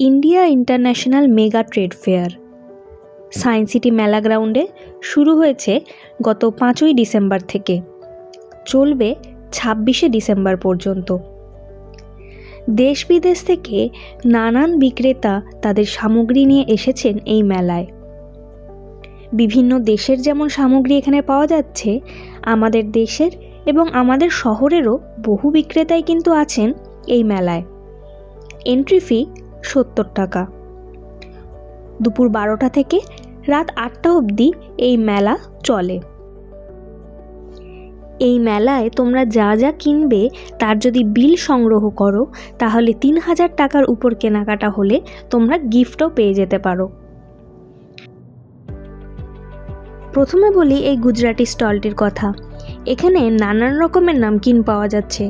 India international mega trade fair science city মেলা গ্রাউন্ডে শুরু হয়েছে গত 5ই ডিসেম্বর থেকে, চলবে 26শে ডিসেম্বর পর্যন্ত। দেশ বিদেশ থেকে নানান বিক্রেতা তাদের সামগ্রী নিয়ে এসেছেন এই মেলায়। বিভিন্ন দেশের যেমন সামগ্রী এখানে পাওয়া যাচ্ছে, আমাদের দেশের এবং আমাদের শহরেরও বহু বিক্রেতাই কিন্তু আছেন এই মেলায়। এন্ট্রি ফি 70 টাকা। দুপুর 12টা থেকে রাত 8টা অবধি এই মেলা চলে। এই মেলায় তোমরা যা যা কিনবে তার যদি বিল সংগ্রহ করো, তাহলে 3000 টাকার উপর কেনাকাটা হলে তোমরা গিফটও পেয়ে যেতে পারো। প্রথমে বলি এই গুজরাটি স্টলটির কথা। এখানে নানান রকমের নামকিন পাওয়া যাচ্ছে,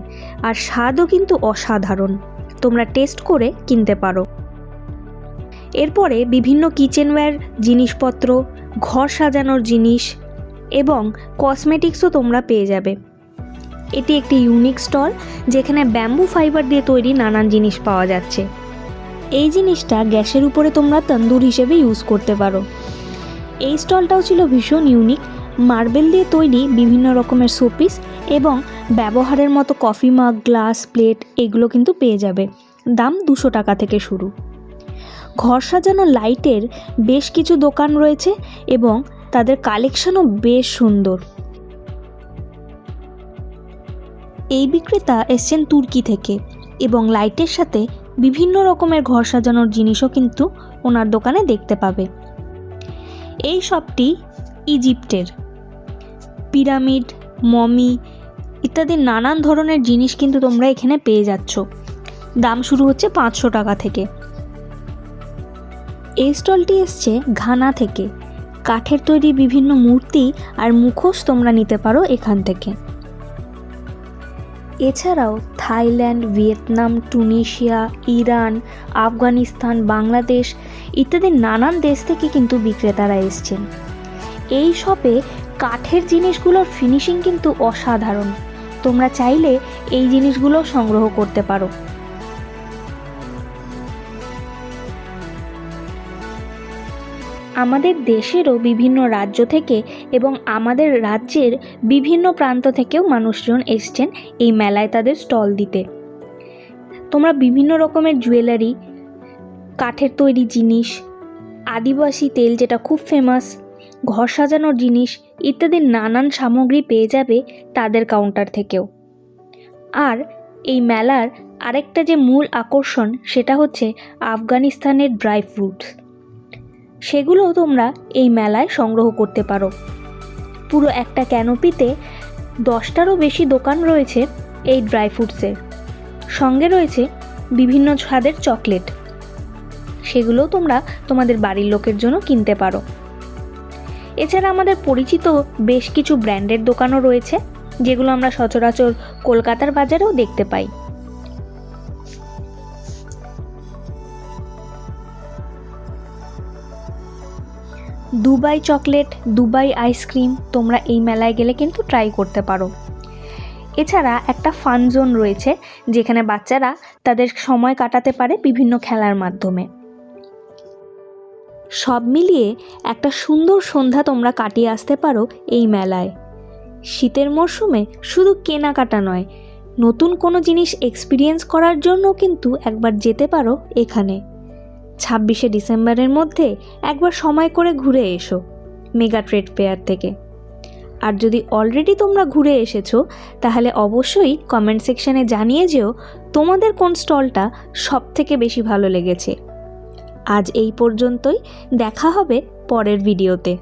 আর স্বাদও কিন্তু অসাধারণ। তোমরা টেস্ট করে কিনতে পারো। এরপরে বিভিন্ন কিচেনওয়্যার জিনিসপত্র, ঘর সাজানোর জিনিস এবং কসমেটিক্সও তোমরা পেয়ে যাবে। এটি একটি ইউনিক স্টল, যেখানে ব্যাম্বু ফাইবার দিয়ে তৈরি নানান জিনিস পাওয়া যাচ্ছে। এই জিনিসটা গ্যাসের উপরে তোমরা তন্দুর হিসেবে ইউজ করতে পারো। এই স্টলটাও ছিল ভীষণ ইউনিক। মার্বেল দিয়ে তৈরি বিভিন্ন রকমের শোপিস এবং ব্যবহারের মতো কফি মাগ, গ্লাস, প্লেট এগুলো কিন্তু পেয়ে যাবে। দাম 200 টাকা থেকে শুরু। ঘর সাজানো লাইটের বেশ কিছু দোকান রয়েছে এবং তাদের কালেকশনও বেশ সুন্দর। এই বিক্রেতা এসছেন তুর্কি থেকে এবং লাইটের সাথে বিভিন্ন রকমের ঘর সাজানোর জিনিসও কিন্তু ওনার দোকানে দেখতে পাবে। এই শপটি ইজিপ্টের। পিরামিড, মমি ইত্যাদি নানান ধরনের জিনিস কিন্তু তোমরা এখানে পেয়ে যাচ্ছ। দাম শুরু হচ্ছে 500 টাকা থেকে। এই স্টলটি এসছে ঘানা থেকে। কাঠের তৈরি বিভিন্ন মূর্তি আর মুখোশ তোমরা নিতে পারো এখান থেকে। এছাড়াও Thailand, Vietnam, Tunisia, Iran, Afghanistan, Bangladesh ইত্যাদি নানান দেশ থেকে কিন্তু বিক্রেতারা এসছেন। এই শপে কাঠের জিনিসগুলোর ফিনিশিং কিন্তু অসাধারণ। তোমরা চাইলে এই জিনিসগুলো সংগ্রহ করতে পারো। আমাদের দেশেরও বিভিন্ন রাজ্য থেকে এবং আমাদের রাজ্যের বিভিন্ন প্রান্ত থেকেও মানুষজন এসছেন এই মেলায় তাদের স্টল দিতে। তোমরা বিভিন্ন রকমের জুয়েলারি, কাঠের তৈরি জিনিস, আদিবাসী তেল যেটা খুব ফেমাস, ঘর সাজানোর জিনিস ইত্যাদি নানান সামগ্রী পেয়ে যাবে তাদের কাউন্টার থেকেও। আর এই মেলার আরেকটা যে মূল আকর্ষণ সেটা হচ্ছে আফগানিস্তানের ড্রাই ফ্রুটস। সেগুলোও তোমরা এই মেলায় সংগ্রহ করতে পারো। পুরো একটা ক্যানোপিতে 10টারও বেশি দোকান রয়েছে এই ড্রাই ফ্রুটসের। সঙ্গে রয়েছে বিভিন্ন স্বাদের চকলেট। সেগুলোও তোমরা তোমাদের বাড়ির লোকের জন্য কিনতে পারো। এছাড়া আমাদের পরিচিত বেশ কিছু ব্র্যান্ডের দোকানও রয়েছে, যেগুলো আমরা সচরাচর কলকাতার বাজারেও দেখতে পাই। দুবাই চকলেট, দুবাই আইসক্রিম তোমরা এই মেলায় গেলে কিন্তু ট্রাই করতে পারো। এছাড়া একটা ফান জোন রয়েছে, যেখানে বাচ্চারা তাদের সময় কাটাতে পারে বিভিন্ন খেলার মাধ্যমে। সব মিলিয়ে একটা সুন্দর সন্ধ্যা তোমরা কাটিয়ে আসতে পারো এই মেলায়। শীতের মরশুমে শুধু কেনাকাটা নয়, নতুন কোনো জিনিস এক্সপিরিয়েন্স করার জন্য কিন্তু একবার যেতে পারো এখানে। 26শে ডিসেম্বরের মধ্যে একবার সময় করে ঘুরে এসো মেগা ট্রেড ফেয়ার থেকে। আর যদি অলরেডি তোমরা ঘুরে এসেছো, তাহলে অবশ্যই কমেন্ট সেকশানে জানিয়ে যেও তোমাদের কোন স্টলটা সবথেকে বেশি ভালো লেগেছে। আজ এই পর্যন্তই। দেখা হবে পরের ভিডিওতে।